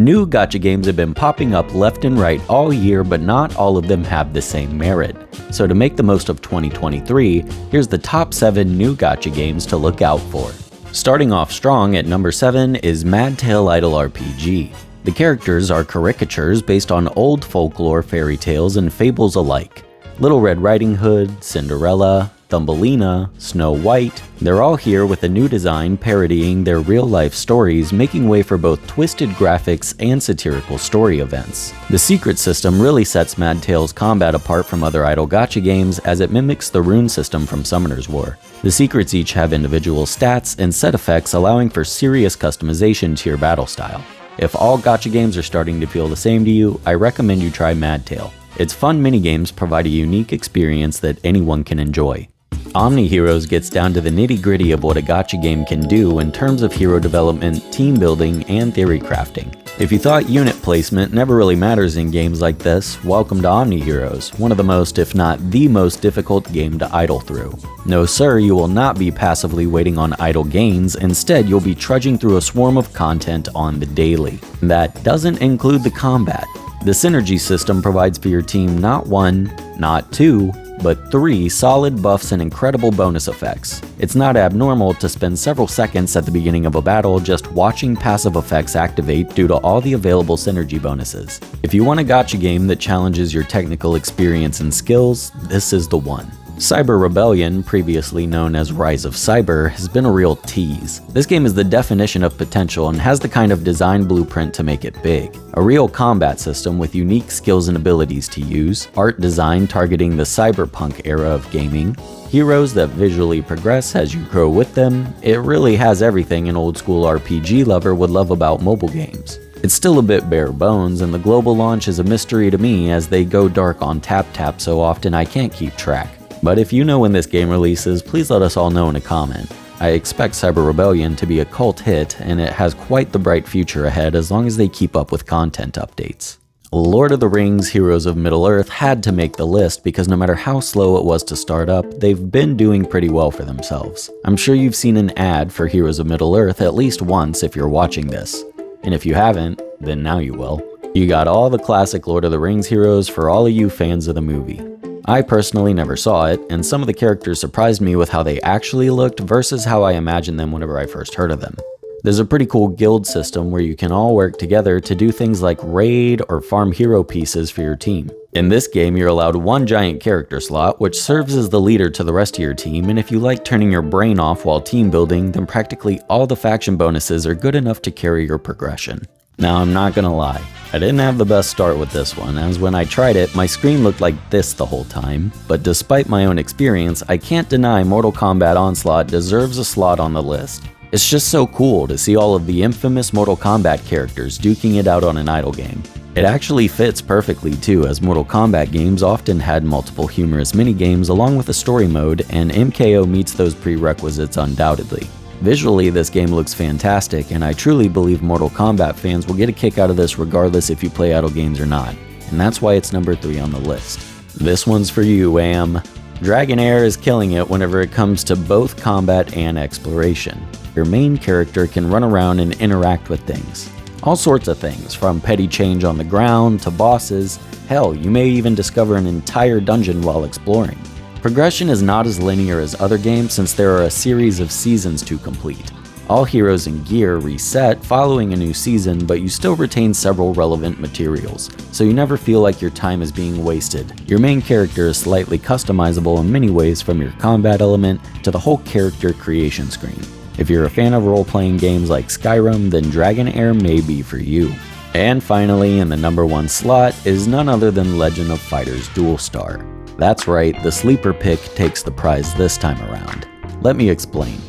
New gacha games have been popping up left and right all year, but not all of them have the same merit. So to make the most of 2023, here's the top 7 new gacha games to look out for. Starting off strong at number 7 is Mad Tail Idol RPG. The characters are caricatures based on old folklore, fairy tales, and fables alike. Little Red Riding Hood, Cinderella, Thumbelina, Snow White, they're all here with a new design parodying their real-life stories, making way for both twisted graphics and satirical story events. The secret system really sets Mad Tail's combat apart from other idol gacha games, as it mimics the rune system from Summoner's War. The secrets each have individual stats and set effects, allowing for serious customization to your battle style. If all gacha games are starting to feel the same to you, I recommend you try Mad Tail. Its fun minigames provide a unique experience that anyone can enjoy. Omni Heroes gets down to the nitty-gritty of what a gacha game can do in terms of hero development, team building, and theory crafting. If you thought unit placement never really matters in games like this, welcome to Omni Heroes, one of the most, if not the most difficult game to idle through. No sir, you will not be passively waiting on idle gains, instead you'll be trudging through a swarm of content on the daily. That doesn't include the combat. The synergy system provides for your team not 1, not 2, but 3 solid buffs and incredible bonus effects. It's not abnormal to spend several seconds at the beginning of a battle just watching passive effects activate due to all the available synergy bonuses. If you want a gacha game that challenges your technical experience and skills, this is the one. Cyber Rebellion, previously known as Rise of Cyber, has been a real tease. This game is the definition of potential and has the kind of design blueprint to make it big. A real combat system with unique skills and abilities to use, art design targeting the cyberpunk era of gaming, heroes that visually progress as you grow with them. It really has everything an old school RPG lover would love about mobile games. It's still a bit bare bones, and the global launch is a mystery to me as they go dark on TapTap so often I can't keep track. But if you know when this game releases, please let us all know in a comment. I expect Cyber Rebellion to be a cult hit, and it has quite the bright future ahead as long as they keep up with content updates. Lord of the Rings Heroes of Middle-earth had to make the list because no matter how slow it was to start up, they've been doing pretty well for themselves. I'm sure you've seen an ad for Heroes of Middle-earth at least once if you're watching this. And if you haven't, then now you will. You got all the classic Lord of the Rings heroes for all of you fans of the movie. I personally never saw it, and some of the characters surprised me with how they actually looked versus how I imagined them whenever I first heard of them. There's a pretty cool guild system where you can all work together to do things like raid or farm hero pieces for your team. In this game, you're allowed 1 giant character slot, which serves as the leader to the rest of your team, and if you like turning your brain off while team building, then practically all the faction bonuses are good enough to carry your progression. Now, I'm not gonna lie, I didn't have the best start with this one, as when I tried it, my screen looked like this the whole time, but despite my own experience, I can't deny Mortal Kombat Onslaught deserves a slot on the list. It's just so cool to see all of the infamous Mortal Kombat characters duking it out on an idle game. It actually fits perfectly too, as Mortal Kombat games often had multiple humorous minigames along with a story mode, and MKO meets those prerequisites undoubtedly. Visually, this game looks fantastic, and I truly believe Mortal Kombat fans will get a kick out of this regardless if you play idle games or not, and that's why it's number 3 on the list. This one's for you, Am. Dragonair is killing it whenever it comes to both combat and exploration. Your main character can run around and interact with things. All sorts of things, from petty change on the ground to bosses. Hell, you may even discover an entire dungeon while exploring. Progression is not as linear as other games since there are a series of seasons to complete. All heroes and gear reset following a new season, but you still retain several relevant materials, so you never feel like your time is being wasted. Your main character is slightly customizable in many ways, from your combat element to the whole character creation screen. If you're a fan of role-playing games like Skyrim, then Dragonair may be for you. And finally, in the number 1 slot is none other than Legend of Fighters Dual Star. That's right, the sleeper pick takes the prize this time around. Let me explain.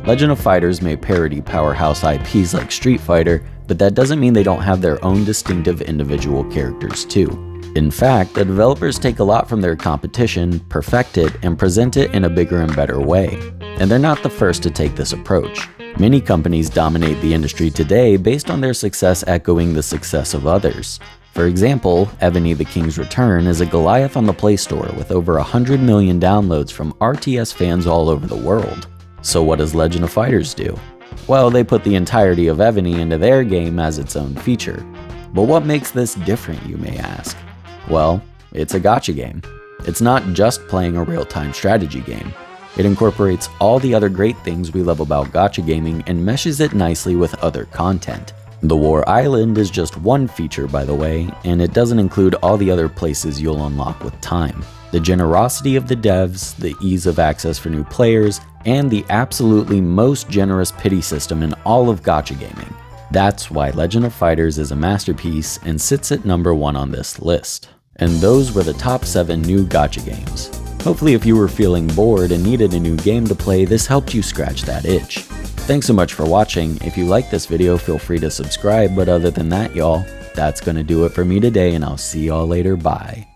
Legend of Fighters may parody powerhouse IPs like Street Fighter, but that doesn't mean they don't have their own distinctive individual characters too. In fact, the developers take a lot from their competition, perfect it, and present it in a bigger and better way. And they're not the first to take this approach. Many companies dominate the industry today based on their success echoing the success of others. For example, Ebony the King's Return is a Goliath on the Play Store with over 100 million downloads from RTS fans all over the world. So what does Legend of Fighters do? Well, they put the entirety of Ebony into their game as its own feature. But what makes this different, you may ask? Well, it's a gacha game. It's not just playing a real-time strategy game. It incorporates all the other great things we love about gacha gaming and meshes it nicely with other content. The War Island is just one feature, by the way, and it doesn't include all the other places you'll unlock with time. The generosity of the devs, the ease of access for new players, and the absolutely most generous pity system in all of gacha gaming. That's why Legend of Fighters is a masterpiece and sits at number 1 on this list. And those were the top 7 new gacha games. Hopefully if you were feeling bored and needed a new game to play, this helped you scratch that itch. Thanks so much for watching. If you liked this video, feel free to subscribe, but other than that, y'all, that's gonna do it for me today, and I'll see y'all later. Bye.